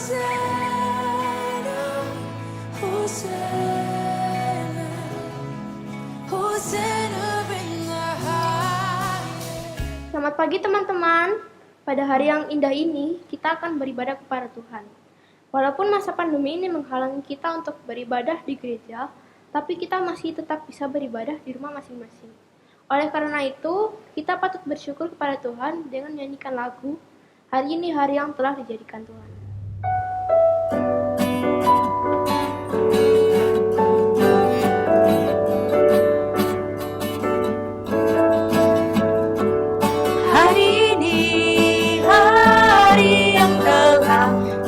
Selamat pagi teman-teman. Pada hari yang indah ini, kita akan beribadah kepada Tuhan. Walaupun masa pandemi ini menghalangi kita untuk beribadah di gereja, tapi kita masih tetap bisa beribadah di rumah masing-masing. Oleh karena itu, kita patut bersyukur kepada Tuhan dengan menyanyikan lagu, "Hari ini hari yang telah dijadikan Tuhan."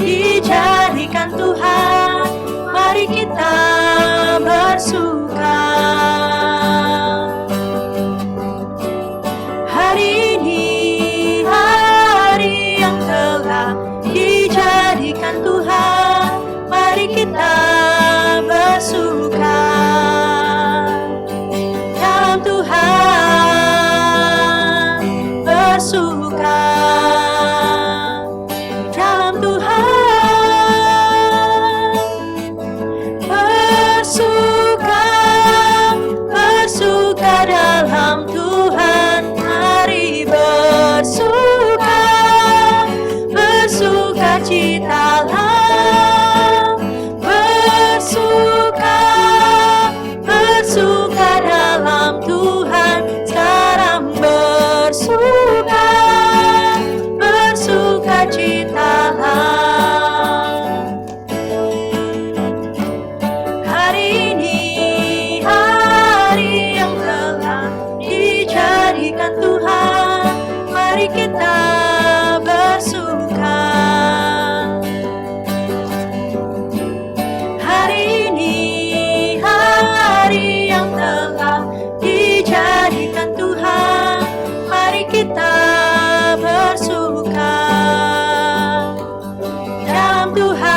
Dijadikan Tuhan, mari kita bersuka. Hari ini hari yang telah dijadikan Tuhan, mari kita bersuka. Dalam Tuhan bersuka. Dalam Tuhan, mari bersuka, bersuka citalah, bersuka, bersuka dalam Tuhan, sekarang bersuka, bersuka citalah. Hari ini dijadikan Tuhan, mari kita bersuka. Hari ini hari yang telah dijadikan Tuhan, mari kita bersuka. Dalam Tuhan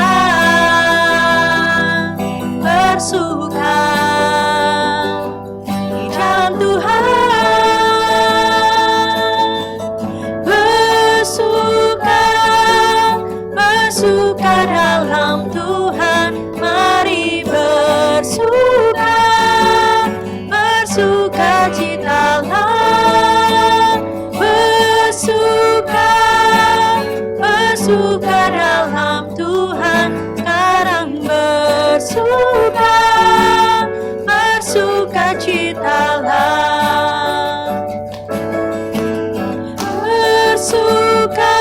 bersuka. Di dalam Tuhan bersuka, dalam Tuhan, mari bersuka, bersuka citalah, bersuka, bersuka dalam Tuhan, sekarang bersuka, bersuka citalah, bersuka,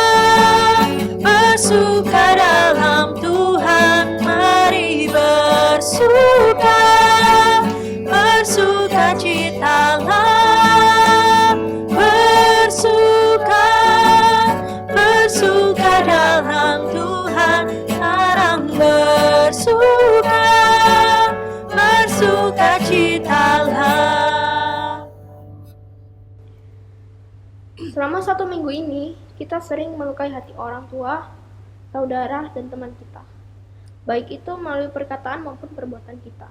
bersuka dalam Tuhan, mari bersuka, bersuka citalah, bersuka, bersuka dalam Tuhan, sekarang bersuka, bersuka citalah. Selama 1 minggu ini, kita sering melukai hati orang tua, saudara, dan teman kita. Baik itu melalui perkataan maupun perbuatan kita.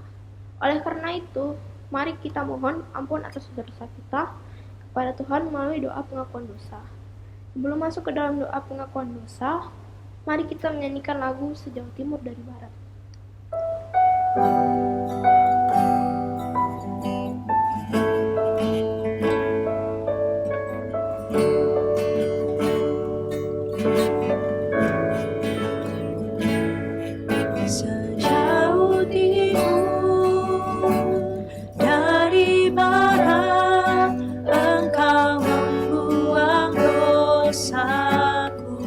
Oleh karena itu, mari kita mohon ampun atas dosa kita kepada Tuhan melalui doa pengakuan dosa. Sebelum masuk ke dalam doa pengakuan dosa, mari kita menyanyikan lagu Sejauh Timur dari Barat. Sejauh timur dari barat, Engkau membuang dosaku.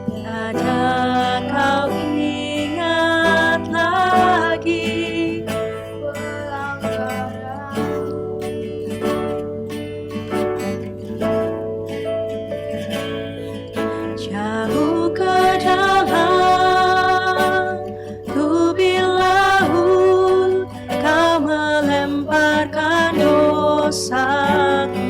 Tiada kau ingat lagi pelanggaranku. Jauh ke dalam tubir laut, kau melemparkan dosaku.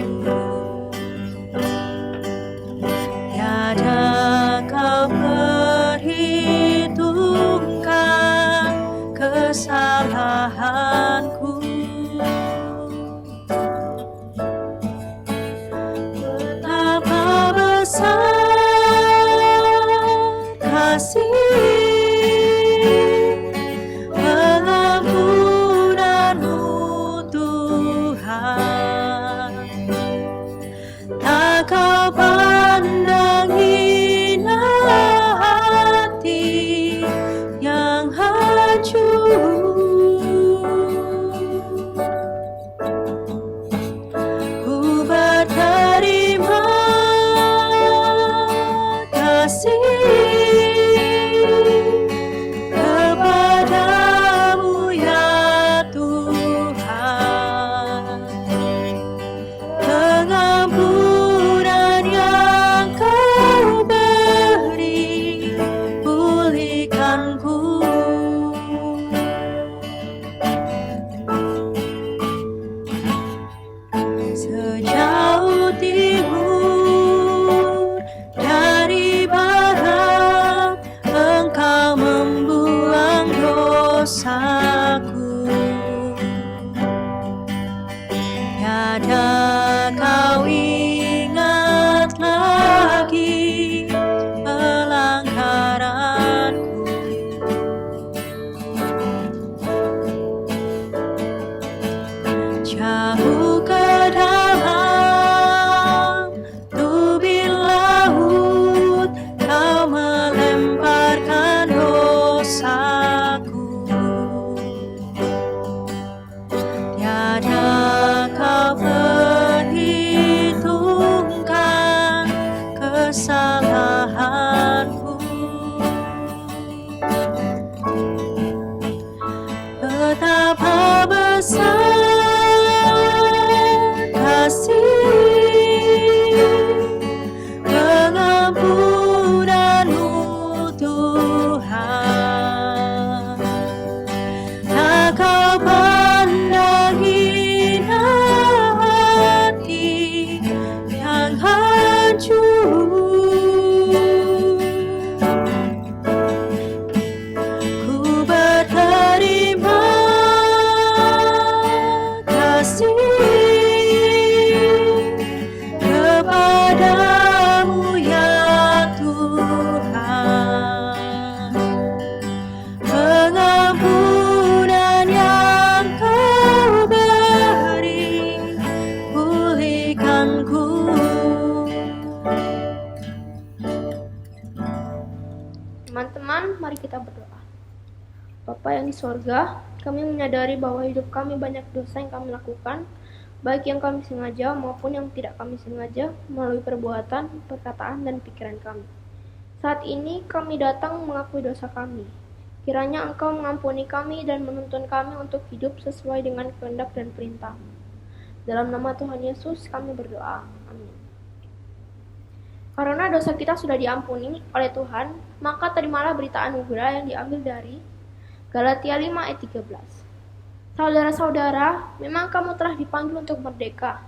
kita berdoa. Bapa yang di sorga, kami menyadari bahwa hidup kami banyak dosa yang kami lakukan, baik yang kami sengaja maupun yang tidak kami sengaja, melalui perbuatan, perkataan, dan pikiran kami. Saat ini kami datang mengakui dosa kami. Kiranya Engkau mengampuni kami dan menuntun kami untuk hidup sesuai dengan kehendak dan perintah-Mu. Dalam nama Tuhan Yesus kami berdoa. Amin. Karena dosa kita sudah diampuni oleh Tuhan, maka terimalah berita anugerah yang diambil dari Galatia 5 ayat 13. Saudara-saudara, memang kamu telah dipanggil untuk merdeka,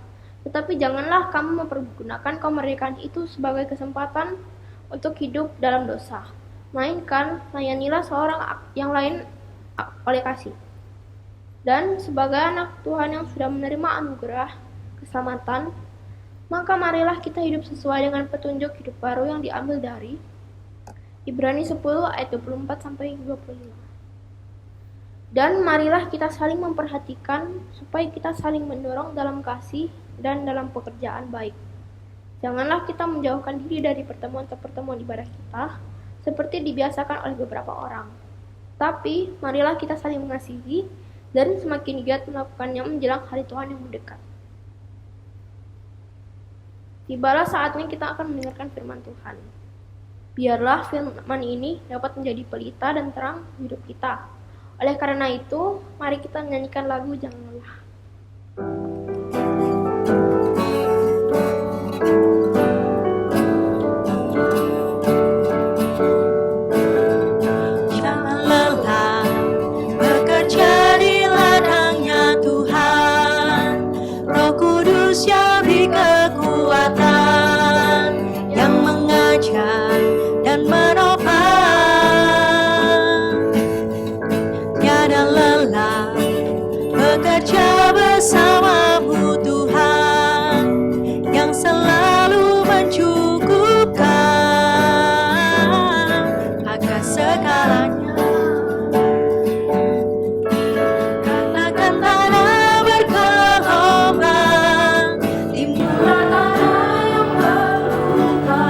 tetapi janganlah kamu mempergunakan kemerdekaan itu sebagai kesempatan untuk hidup dalam dosa, melainkan layanilah seorang yang lain oleh kasih. Dan sebagai anak Tuhan yang sudah menerima anugerah keselamatan, maka marilah kita hidup sesuai dengan petunjuk hidup baru yang diambil dari Ibrani 10 ayat 24-25. Dan marilah kita saling memperhatikan supaya kita saling mendorong dalam kasih dan dalam pekerjaan baik. Janganlah kita menjauhkan diri dari pertemuan-pertemuan ibadah kita seperti dibiasakan oleh beberapa orang. Tapi marilah kita saling mengasihi dan semakin giat melakukannya menjelang hari Tuhan yang mendekat. Tibalah saatnya kita akan mendengarkan firman Tuhan. Biarlah firman ini dapat menjadi pelita dan terang hidup kita. Oleh karena itu, mari kita menyanyikan lagu Jangan Lelah. Jangan lelah bekerja di ladangnya Tuhan. Roh Kudus yang beri kekuatan, yang mengajar dan menopang. Tiada lelah bekerja bersamamu Tuhan, yang selalu mencukupkan agar segalanya. Katakan tanah bergelombang, timbullah tanah yang berubah,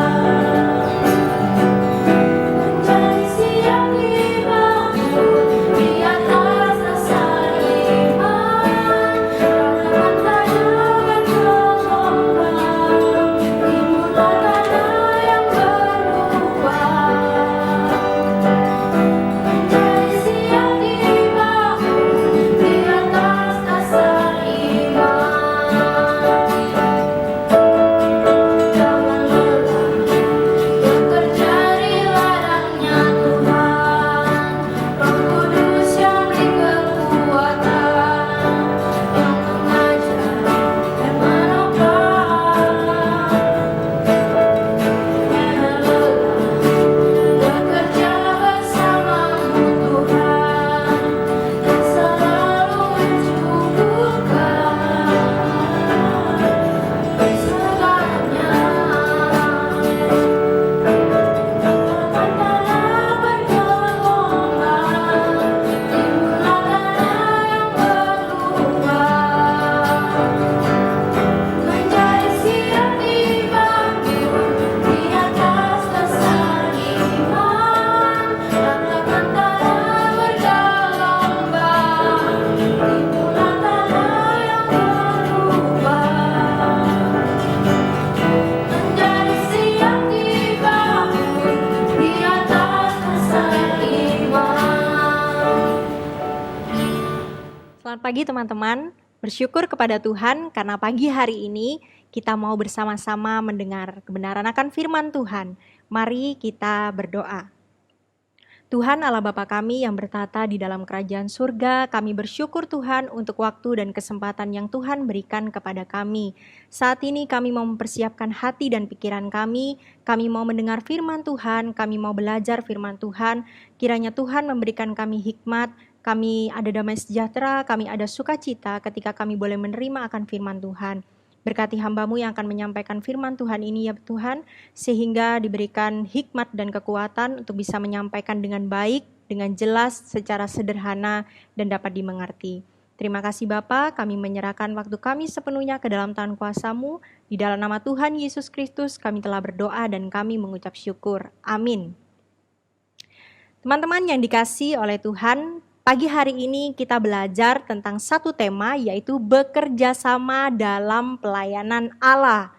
menjadi siap dibangun di atas dasar iman. Katakan tanah bergelombang, timbullah tanah yang berubah, menjadi siap dibangun di atas dasar iman. Jangan lelah bekerja di ladangnya Tuhan. Roh Kudus yang beri kekuatan, yang mengajar dan menopang. Tiada lelah bekerja bersamamu Tuhan, yang selalu mencukupkan segalanya. Katakan tanah bergelombang, timbullah tanah yang berubah, menjadi siap dibangun di atas dasar iman. Katakan tanah bergelombang, timbullah tanah yang berubah, menjadi siap dibangun di atas dasar iman. Selamat pagi teman-teman, bersyukur kepada Tuhan karena pagi hari ini kita mau bersama-sama mendengar kebenaran akan firman Tuhan. Mari kita berdoa. Tuhan Allah Bapa kami yang bertata di dalam kerajaan surga, kami bersyukur Tuhan untuk waktu dan kesempatan yang Tuhan berikan kepada kami. Saat ini kami mau mempersiapkan hati dan pikiran kami mau mendengar firman Tuhan, kami mau belajar firman Tuhan. Kiranya Tuhan memberikan kami hikmat, kami ada damai sejahtera, kami ada sukacita ketika kami boleh menerima akan firman Tuhan. Berkati hamba-Mu yang akan menyampaikan firman Tuhan ini ya Tuhan, sehingga diberikan hikmat dan kekuatan untuk bisa menyampaikan dengan baik, dengan jelas, secara sederhana, dan dapat dimengerti. Terima kasih Bapa, kami menyerahkan waktu kami sepenuhnya ke dalam tangan kuasa-Mu. Di dalam nama Tuhan Yesus Kristus kami telah berdoa dan kami mengucap syukur. Amin. Teman-teman yang dikasihi oleh Tuhan, pagi hari ini kita belajar tentang satu tema, yaitu bekerja sama dalam pelayanan Allah.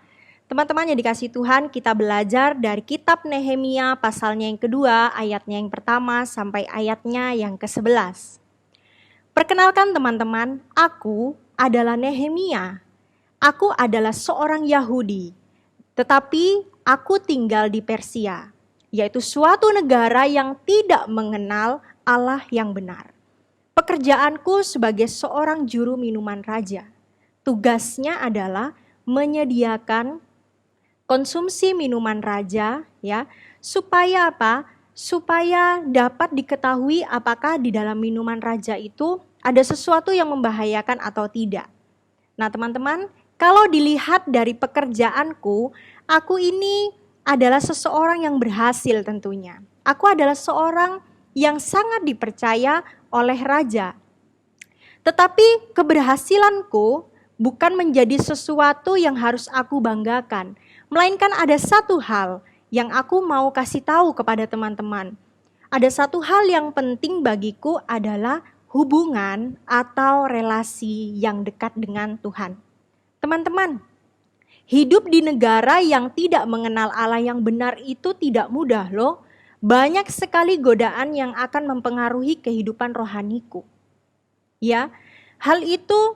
Teman-teman yang dikasihi Tuhan, kita belajar dari kitab Nehemia pasalnya yang kedua, ayatnya yang pertama sampai ayatnya yang ke-11. Perkenalkan teman-teman, aku adalah Nehemia. Aku adalah seorang Yahudi, tetapi aku tinggal di Persia, yaitu suatu negara yang tidak mengenal Allah yang benar. Pekerjaanku sebagai seorang juru minuman raja. Tugasnya adalah menyediakan konsumsi minuman raja, ya, supaya apa? Supaya dapat diketahui apakah di dalam minuman raja itu ada sesuatu yang membahayakan atau tidak. Nah, teman-teman, kalau dilihat dari pekerjaanku, aku ini adalah seseorang yang berhasil tentunya. Aku adalah seorang yang sangat dipercaya oleh raja. Tetapi keberhasilanku bukan menjadi sesuatu yang harus aku banggakan, melainkan ada satu hal yang aku mau kasih tahu kepada teman-teman. Ada satu hal yang penting bagiku adalah hubungan atau relasi yang dekat dengan Tuhan. Teman-teman, hidup di negara yang tidak mengenal Allah yang benar itu tidak mudah loh. Banyak sekali godaan yang akan mempengaruhi kehidupan rohaniku. Ya, hal itu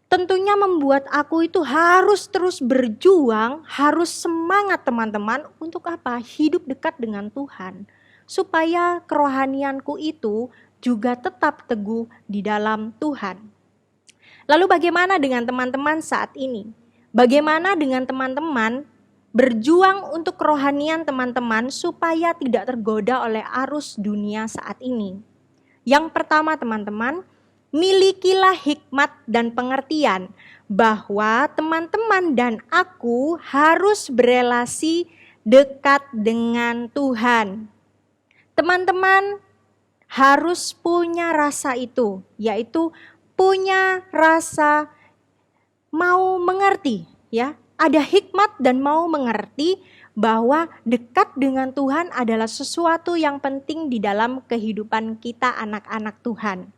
tentunya membuat aku itu harus terus berjuang, harus semangat teman-teman untuk apa? Hidup dekat dengan Tuhan. Supaya kerohanianku itu juga tetap teguh di dalam Tuhan. Lalu bagaimana dengan teman-teman saat ini? Bagaimana dengan teman-teman berjuang untuk kerohanian teman-teman supaya tidak tergoda oleh arus dunia saat ini? Yang pertama teman-teman, milikilah hikmat dan pengertian bahwa teman-teman dan aku harus berelasi dekat dengan Tuhan. Teman-teman harus punya rasa itu, yaitu punya rasa mau mengerti, ya. Ada hikmat dan mau mengerti bahwa dekat dengan Tuhan adalah sesuatu yang penting di dalam kehidupan kita anak-anak Tuhan.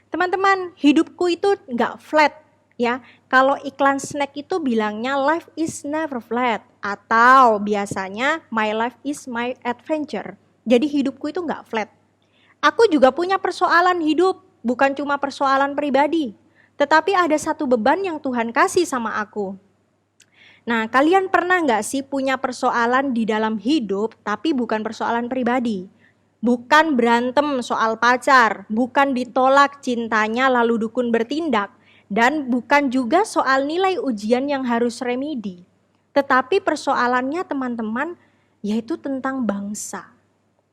Teman-teman, hidupku itu enggak flat, ya. Kalau iklan snack itu bilangnya life is never flat, atau biasanya my life is my adventure. Jadi hidupku itu enggak flat. Aku juga punya persoalan hidup, bukan cuma persoalan pribadi, tetapi ada satu beban yang Tuhan kasih sama aku. Nah, kalian pernah nggak sih punya persoalan di dalam hidup, tapi bukan persoalan pribadi? Bukan berantem soal pacar, bukan ditolak cintanya lalu dukun bertindak, dan bukan juga soal nilai ujian yang harus remedi. Tetapi persoalannya teman-teman, yaitu tentang bangsa.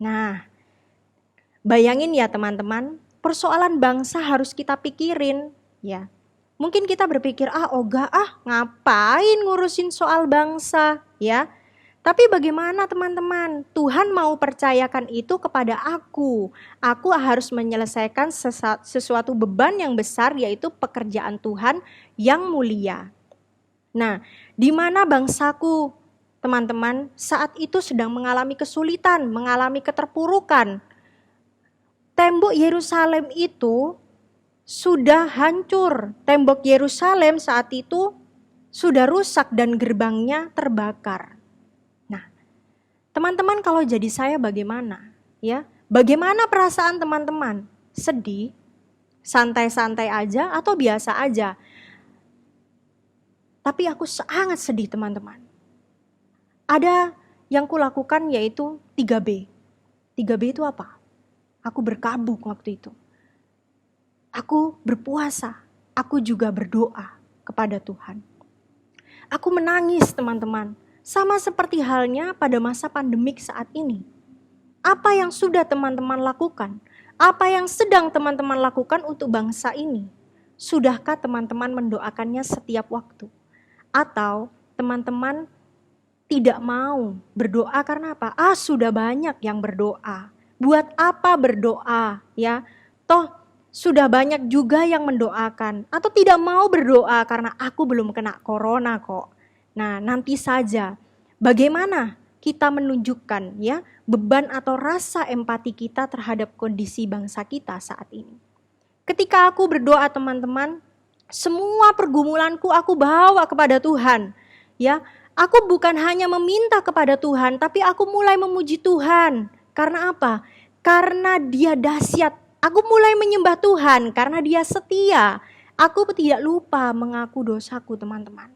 Nah, bayangin ya teman-teman, persoalan bangsa harus kita pikirin, ya. Mungkin kita berpikir, ngapain ngurusin soal bangsa, ya. Tapi bagaimana teman-teman? Tuhan mau percayakan itu kepada aku. Aku harus menyelesaikan sesuatu beban yang besar, yaitu pekerjaan Tuhan yang mulia. Nah, di mana bangsaku, teman-teman, saat itu sedang mengalami kesulitan, mengalami keterpurukan. Tembok Yerusalem itu sudah hancur. Tembok Yerusalem saat itu sudah rusak dan gerbangnya terbakar. Nah, teman-teman kalau jadi saya bagaimana? Ya, bagaimana perasaan teman-teman? Sedih, santai-santai aja atau biasa aja? Tapi aku sangat sedih teman-teman. Ada yang kulakukan yaitu 3B. 3B itu apa? Aku berkabung waktu itu. Aku berpuasa. Aku juga berdoa kepada Tuhan. Aku menangis teman-teman. Sama seperti halnya pada masa pandemik saat ini. Apa yang sudah teman-teman lakukan? Apa yang sedang teman-teman lakukan untuk bangsa ini? Sudahkah teman-teman mendoakannya setiap waktu? Atau teman-teman tidak mau berdoa karena apa? Sudah banyak yang berdoa. Buat apa berdoa, ya? Toh sudah banyak juga yang mendoakan atau tidak mau berdoa karena aku belum kena corona kok. Nah, nanti saja. Bagaimana kita menunjukkan ya beban atau rasa empati kita terhadap kondisi bangsa kita saat ini. Ketika aku berdoa teman-teman, semua pergumulanku aku bawa kepada Tuhan. Ya, aku bukan hanya meminta kepada Tuhan, tapi aku mulai memuji Tuhan. Karena apa? Karena Dia dahsyat. Aku mulai menyembah Tuhan karena Dia setia. Aku tidak lupa mengaku dosaku teman-teman.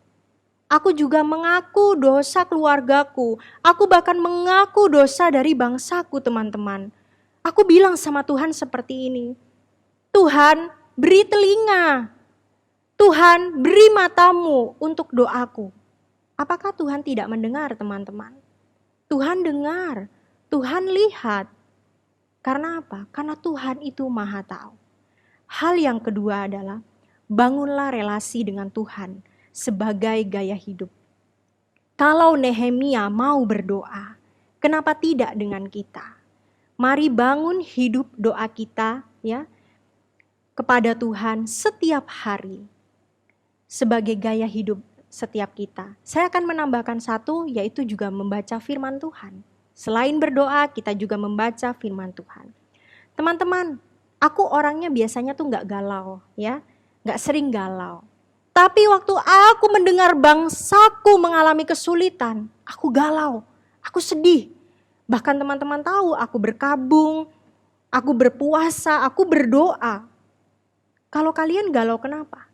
Aku juga mengaku dosa keluargaku. Aku bahkan mengaku dosa dari bangsaku teman-teman. Aku bilang sama Tuhan seperti ini. Tuhan, beri telinga. Tuhan, beri matamu untuk doaku. Apakah Tuhan tidak mendengar teman-teman? Tuhan dengar, Tuhan lihat. Karena apa? Karena Tuhan itu Maha Tahu. Hal yang kedua adalah bangunlah relasi dengan Tuhan sebagai gaya hidup. Kalau Nehemia mau berdoa, kenapa tidak dengan kita? Mari bangun hidup doa kita ya kepada Tuhan setiap hari sebagai gaya hidup setiap kita. Saya akan menambahkan satu, yaitu juga membaca firman Tuhan. Selain berdoa, kita juga membaca firman Tuhan. Teman-teman, aku orangnya biasanya tuh gak galau, ya, gak sering galau. Tapi waktu aku mendengar bangsaku mengalami kesulitan, aku galau, aku sedih. Bahkan teman-teman tahu, aku berkabung, aku berpuasa, aku berdoa. Kalau kalian galau kenapa?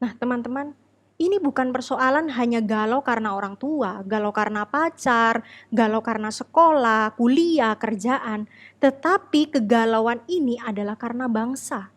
Nah teman-teman, ini bukan persoalan hanya galau karena orang tua, galau karena pacar, galau karena sekolah, kuliah, kerjaan. Tetapi kegalauan ini adalah karena bangsa.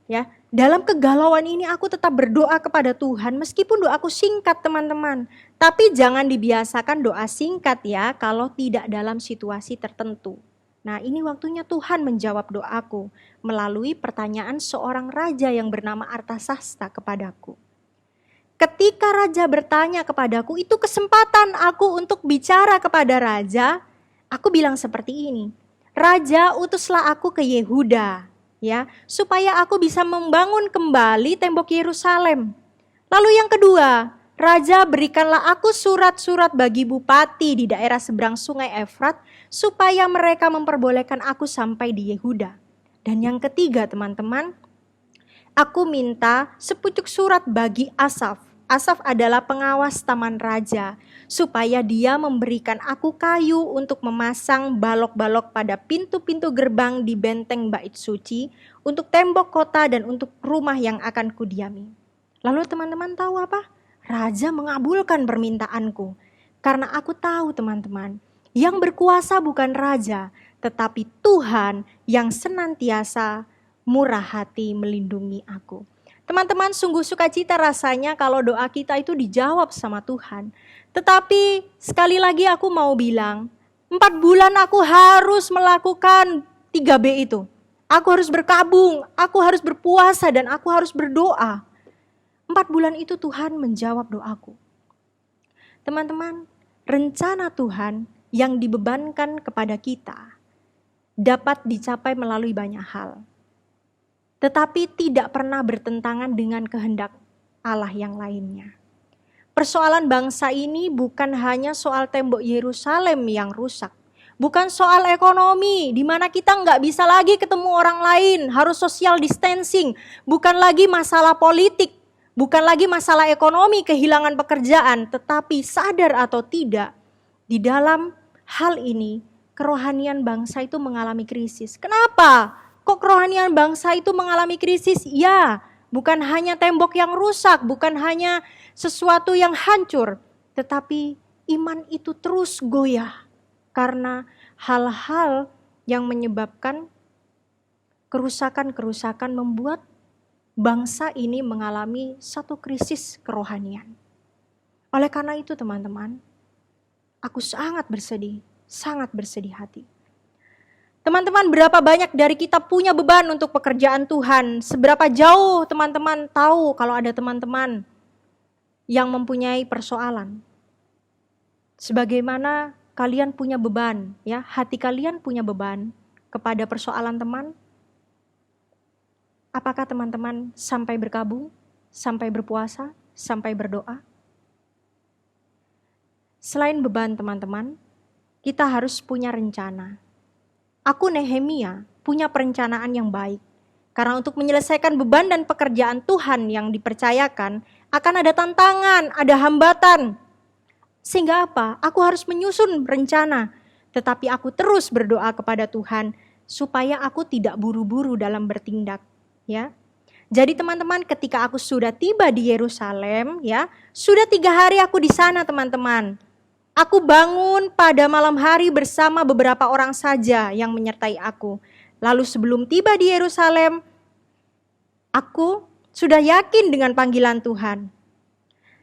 Ya, dalam kegalauan ini aku tetap berdoa kepada Tuhan meskipun doaku singkat teman-teman. Tapi jangan dibiasakan doa singkat ya kalau tidak dalam situasi tertentu. Nah ini waktunya Tuhan menjawab doaku melalui pertanyaan seorang raja yang bernama Artasasta kepadaku. Ketika raja bertanya kepadaku, itu kesempatan aku untuk bicara kepada raja. Aku bilang seperti ini, Raja utuslah aku ke Yehuda ya, supaya aku bisa membangun kembali tembok Yerusalem. Lalu yang kedua, Raja berikanlah aku surat-surat bagi bupati di daerah seberang sungai Efrat, supaya mereka memperbolehkan aku sampai di Yehuda. Dan yang ketiga teman-teman, aku minta sepucuk surat bagi Asaf. Asaf adalah pengawas taman raja, supaya dia memberikan aku kayu untuk memasang balok-balok pada pintu-pintu gerbang di benteng bait suci, untuk tembok kota dan untuk rumah yang akan kudiami. Lalu teman-teman tahu apa? Raja mengabulkan permintaanku, karena aku tahu teman-teman, yang berkuasa bukan raja, tetapi Tuhan yang senantiasa murah hati melindungi aku. Teman-teman, sungguh sukacita rasanya kalau doa kita itu dijawab sama Tuhan. Tetapi sekali lagi aku mau bilang, 4 bulan aku harus melakukan 3B itu. Aku harus berkabung, aku harus berpuasa, dan aku harus berdoa. 4 bulan itu Tuhan menjawab doaku. Teman-teman, rencana Tuhan yang dibebankan kepada kita dapat dicapai melalui banyak hal. Tetapi tidak pernah bertentangan dengan kehendak Allah yang lainnya. Persoalan bangsa ini bukan hanya soal tembok Yerusalem yang rusak. Bukan soal ekonomi, di mana kita nggak bisa lagi ketemu orang lain, harus social distancing. Bukan lagi masalah politik, bukan lagi masalah ekonomi, kehilangan pekerjaan. Tetapi sadar atau tidak, di dalam hal ini, kerohanian bangsa itu mengalami krisis. Kenapa? Kok kerohanian bangsa itu mengalami krisis? Ya, bukan hanya tembok yang rusak, bukan hanya sesuatu yang hancur, tetapi iman itu terus goyah karena hal-hal yang menyebabkan kerusakan-kerusakan membuat bangsa ini mengalami satu krisis kerohanian. Oleh karena itu teman-teman, aku sangat bersedih hati. Teman-teman, berapa banyak dari kita punya beban untuk pekerjaan Tuhan? Seberapa jauh teman-teman tahu kalau ada teman-teman yang mempunyai persoalan? Sebagaimana kalian punya beban, ya, hati kalian punya beban kepada persoalan teman? Apakah teman-teman sampai berkabung, sampai berpuasa, sampai berdoa? Selain beban teman-teman, kita harus punya rencana. Aku Nehemia punya perencanaan yang baik. Karena untuk menyelesaikan beban dan pekerjaan Tuhan yang dipercayakan, akan ada tantangan, ada hambatan. Sehingga apa? Aku harus menyusun rencana. Tetapi aku terus berdoa kepada Tuhan supaya aku tidak buru-buru dalam bertindak. Ya. Jadi teman-teman, ketika aku sudah tiba di Yerusalem, ya, sudah 3 hari aku di sana teman-teman. Aku bangun pada malam hari bersama beberapa orang saja yang menyertai aku. Lalu sebelum tiba di Yerusalem, aku sudah yakin dengan panggilan Tuhan.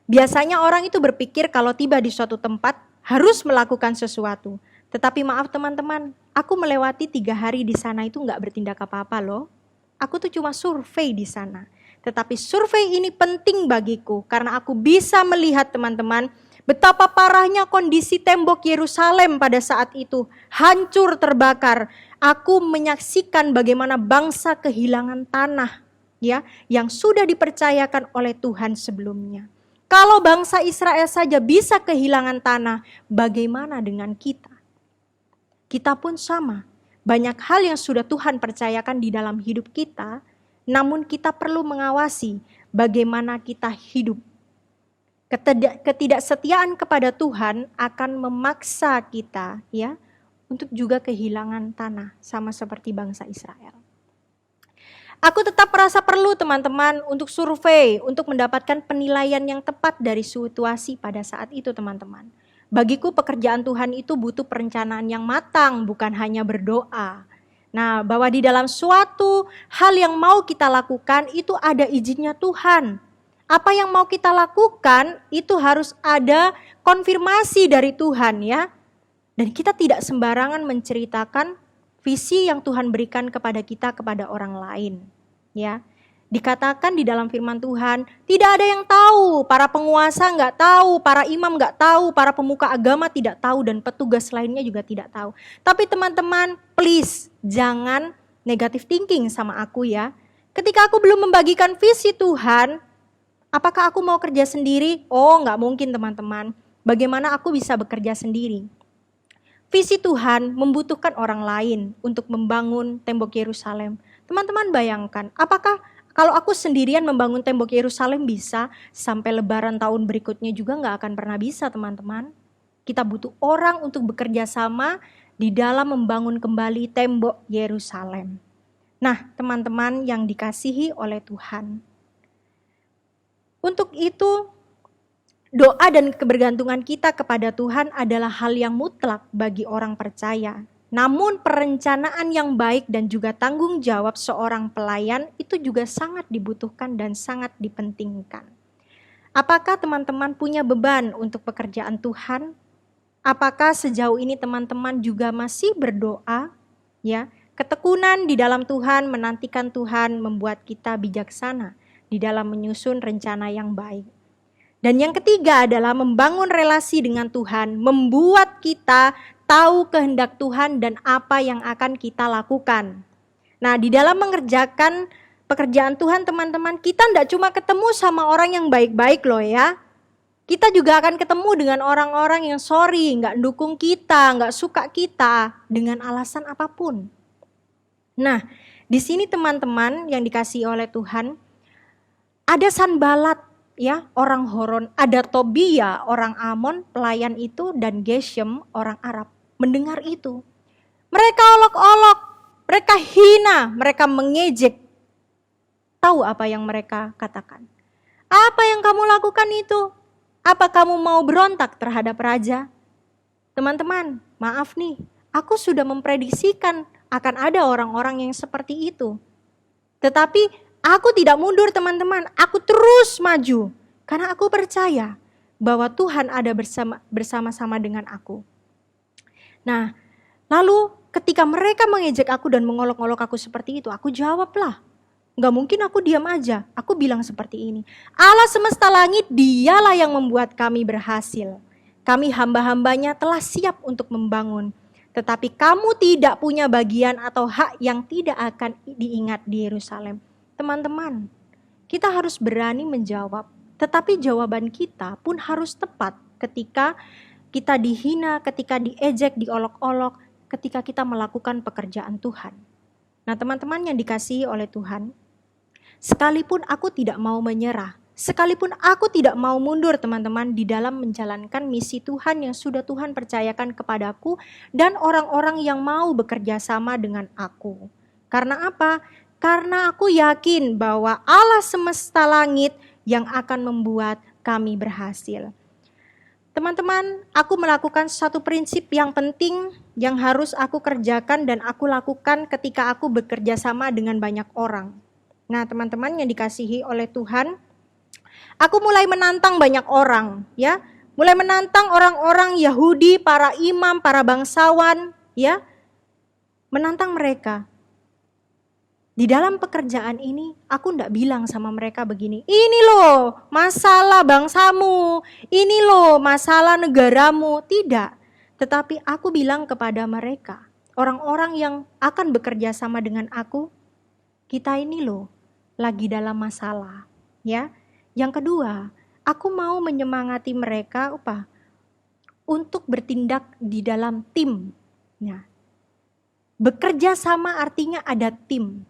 Biasanya orang itu berpikir kalau tiba di suatu tempat harus melakukan sesuatu. Tetapi maaf teman-teman, aku melewati 3 hari di sana itu gak bertindak apa-apa loh. Aku tuh cuma survei di sana. Tetapi survei ini penting bagiku karena aku bisa melihat teman-teman betapa parahnya kondisi tembok Yerusalem pada saat itu, hancur terbakar. Aku menyaksikan bagaimana bangsa kehilangan tanah, ya, yang sudah dipercayakan oleh Tuhan sebelumnya. Kalau bangsa Israel saja bisa kehilangan tanah, bagaimana dengan kita? Kita pun sama. Banyak hal yang sudah Tuhan percayakan di dalam hidup kita, namun kita perlu mengawasi bagaimana kita hidup. Ketidaksetiaan kepada Tuhan akan memaksa kita, ya, untuk juga kehilangan tanah sama seperti bangsa Israel. Aku tetap merasa perlu teman-teman untuk survei, untuk mendapatkan penilaian yang tepat dari situasi pada saat itu teman-teman. Bagiku pekerjaan Tuhan itu butuh perencanaan yang matang, bukan hanya berdoa. Nah, bahwa di dalam suatu hal yang mau kita lakukan itu ada izinnya Tuhan. Apa yang mau kita lakukan itu harus ada konfirmasi dari Tuhan, ya. Dan kita tidak sembarangan menceritakan visi yang Tuhan berikan kepada kita kepada orang lain, ya. Dikatakan di dalam firman Tuhan, tidak ada yang tahu, para penguasa nggak tahu, para imam nggak tahu, para pemuka agama tidak tahu, dan petugas lainnya juga tidak tahu. Tapi teman-teman, please, jangan negative thinking sama aku ya. Ketika aku belum membagikan visi Tuhan, apakah aku mau kerja sendiri? Oh, nggak mungkin teman-teman. Bagaimana aku bisa bekerja sendiri? Visi Tuhan membutuhkan orang lain untuk membangun tembok Yerusalem. Teman-teman bayangkan, apakah kalau aku sendirian membangun tembok Yerusalem bisa, sampai lebaran tahun berikutnya juga nggak akan pernah bisa teman-teman. Kita butuh orang untuk bekerja sama di dalam membangun kembali tembok Yerusalem. Nah teman-teman yang dikasihi oleh Tuhan. Untuk itu doa dan kebergantungan kita kepada Tuhan adalah hal yang mutlak bagi orang percaya. Namun perencanaan yang baik dan juga tanggung jawab seorang pelayan itu juga sangat dibutuhkan dan sangat dipentingkan. Apakah teman-teman punya beban untuk pekerjaan Tuhan? Apakah sejauh ini teman-teman juga masih berdoa? Ya, ketekunan di dalam Tuhan, menantikan Tuhan membuat kita bijaksana di dalam menyusun rencana yang baik. Dan yang ketiga adalah membangun relasi dengan Tuhan, membuat kita tahu kehendak Tuhan dan apa yang akan kita lakukan. Nah, di dalam mengerjakan pekerjaan Tuhan teman-teman, kita tidak cuma ketemu sama orang yang baik-baik loh ya. Kita juga akan ketemu dengan orang-orang yang sorry, nggak dukung kita, nggak suka kita dengan alasan apapun. Nah, di sini teman-teman yang dikasihi oleh Tuhan, ada Sanbalat ya, orang Horon, ada Tobia, orang Amon, pelayan itu, dan Geshem, orang Arab. Mendengar itu, mereka olok-olok, mereka hina, mereka mengejek. Tahu apa yang mereka katakan? Apa yang kamu lakukan itu? Apa kamu mau berontak terhadap raja? Teman-teman, maaf nih, aku sudah memprediksikan akan ada orang-orang yang seperti itu. Tetapi aku tidak mundur teman-teman, aku terus maju. Karena aku percaya bahwa Tuhan ada bersama-sama dengan aku. Nah, lalu ketika mereka mengejek aku dan mengolok-olok aku seperti itu, aku jawablah. Gak mungkin aku diam aja, aku bilang seperti ini. Allah semesta langit, dialah yang membuat kami berhasil. Kami hamba-hambanya telah siap untuk membangun. Tetapi kamu tidak punya bagian atau hak yang tidak akan diingat di Yerusalem. Teman-teman, kita harus berani menjawab. Tetapi jawaban kita pun harus tepat ketika kita dihina, ketika diejek, diolok-olok, ketika kita melakukan pekerjaan Tuhan. Nah teman-teman yang dikasihi oleh Tuhan, sekalipun aku tidak mau menyerah, sekalipun aku tidak mau mundur teman-teman di dalam menjalankan misi Tuhan yang sudah Tuhan percayakan kepadaku dan orang-orang yang mau bekerja sama dengan aku. Karena apa? Karena aku yakin bahwa Allah semesta langit yang akan membuat kami berhasil. Teman-teman, aku melakukan satu prinsip yang penting yang harus aku kerjakan dan aku lakukan ketika aku bekerja sama dengan banyak orang. Nah, teman-teman yang dikasihi oleh Tuhan, aku mulai menantang banyak orang, ya. Mulai menantang orang-orang Yahudi, para imam, para bangsawan, ya. Menantang mereka. Di dalam pekerjaan ini, aku enggak bilang sama mereka begini, ini loh masalah bangsamu, ini loh masalah negaramu. Tidak, tetapi aku bilang kepada mereka, orang-orang yang akan bekerja sama dengan aku, kita ini loh lagi dalam masalah. Ya. Yang kedua, aku mau menyemangati mereka untuk bertindak di dalam tim. Ya. Bekerja sama artinya ada tim.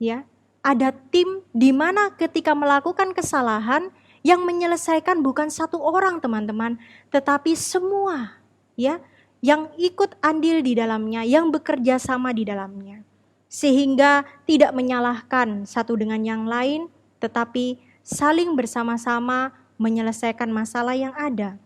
Ya, ada tim di mana ketika melakukan kesalahan yang menyelesaikan bukan satu orang teman-teman, tetapi semua ya yang ikut andil di dalamnya, yang bekerja sama di dalamnya. Sehingga tidak menyalahkan satu dengan yang lain, tetapi saling bersama-sama menyelesaikan masalah yang ada.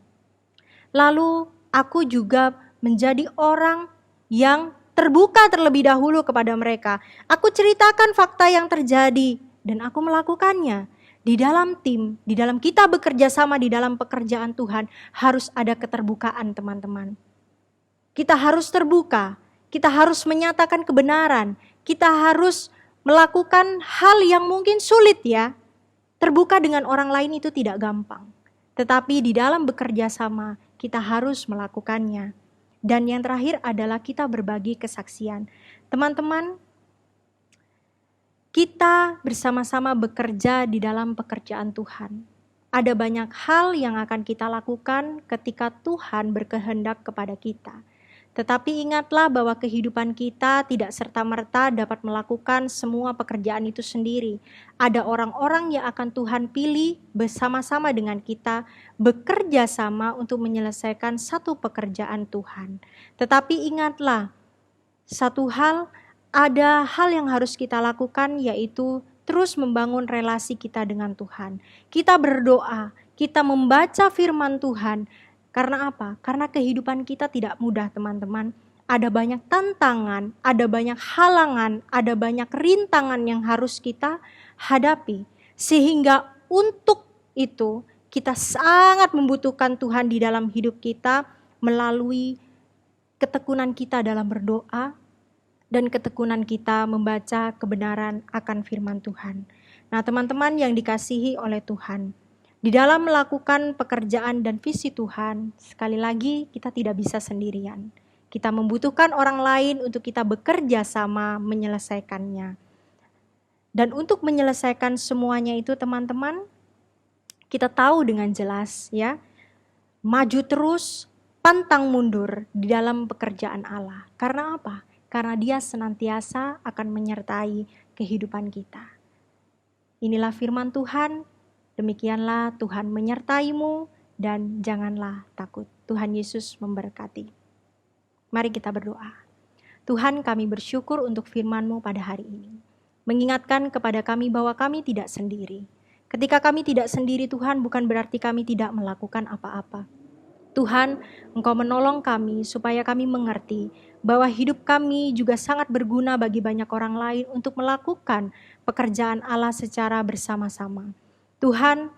Lalu aku juga menjadi orang yang terbuka terlebih dahulu kepada mereka. Aku ceritakan fakta yang terjadi dan aku melakukannya. Di dalam tim, di dalam kita bekerja sama di dalam pekerjaan Tuhan, harus ada keterbukaan teman-teman. Kita harus terbuka, kita harus menyatakan kebenaran, kita harus melakukan hal yang mungkin sulit ya. Terbuka dengan orang lain itu tidak gampang. Tetapi di dalam bekerja sama, kita harus melakukannya. Dan yang terakhir adalah kita berbagi kesaksian. Teman-teman, kita bersama-sama bekerja di dalam pekerjaan Tuhan. Ada banyak hal yang akan kita lakukan ketika Tuhan berkehendak kepada kita. Tetapi ingatlah bahwa kehidupan kita tidak serta-merta dapat melakukan semua pekerjaan itu sendiri. Ada orang-orang yang akan Tuhan pilih bersama-sama dengan kita, bekerja sama untuk menyelesaikan satu pekerjaan Tuhan. Tetapi ingatlah, satu hal, ada hal yang harus kita lakukan, yaitu terus membangun relasi kita dengan Tuhan. Kita berdoa, kita membaca firman Tuhan. Karena apa? Karena kehidupan kita tidak mudah teman-teman. Ada banyak tantangan, ada banyak halangan, ada banyak rintangan yang harus kita hadapi. Sehingga untuk itu kita sangat membutuhkan Tuhan di dalam hidup kita melalui ketekunan kita dalam berdoa dan ketekunan kita membaca kebenaran akan firman Tuhan. Nah teman-teman yang dikasihi oleh Tuhan, di dalam melakukan pekerjaan dan visi Tuhan, sekali lagi kita tidak bisa sendirian. Kita membutuhkan orang lain untuk kita bekerja sama menyelesaikannya. Dan untuk menyelesaikan semuanya itu teman-teman, kita tahu dengan jelas ya, maju terus, pantang mundur di dalam pekerjaan Allah. Karena apa? Karena Dia senantiasa akan menyertai kehidupan kita. Inilah firman Tuhan. Demikianlah Tuhan menyertaimu dan janganlah takut. Tuhan Yesus memberkati. Mari kita berdoa. Tuhan, kami bersyukur untuk firman-Mu pada hari ini. Mengingatkan kepada kami bahwa kami tidak sendiri. Ketika kami tidak sendiri Tuhan, bukan berarti kami tidak melakukan apa-apa. Tuhan, Engkau menolong kami supaya kami mengerti bahwa hidup kami juga sangat berguna bagi banyak orang lain untuk melakukan pekerjaan Allah secara bersama-sama. Tuhan,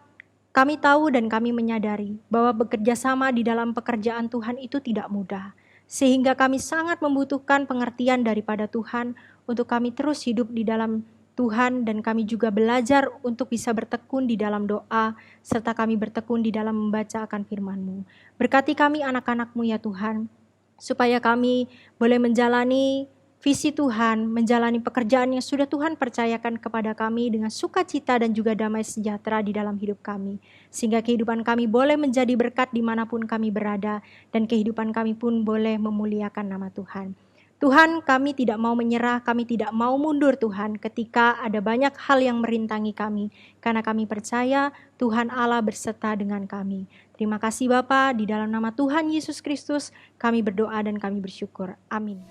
kami tahu dan kami menyadari bahwa bekerja sama di dalam pekerjaan Tuhan itu tidak mudah. Sehingga kami sangat membutuhkan pengertian daripada Tuhan untuk kami terus hidup di dalam Tuhan, dan kami juga belajar untuk bisa bertekun di dalam doa, serta kami bertekun di dalam membaca akan firman-Mu. Berkati kami anak-anak-Mu ya Tuhan, supaya kami boleh menjalani visi Tuhan, menjalani pekerjaan yang sudah Tuhan percayakan kepada kami dengan sukacita dan juga damai sejahtera di dalam hidup kami. Sehingga kehidupan kami boleh menjadi berkat dimanapun kami berada, dan kehidupan kami pun boleh memuliakan nama Tuhan. Tuhan, kami tidak mau menyerah, kami tidak mau mundur Tuhan ketika ada banyak hal yang merintangi kami. Karena kami percaya Tuhan Allah berserta dengan kami. Terima kasih Bapa, di dalam nama Tuhan Yesus Kristus kami berdoa dan kami bersyukur. Amin.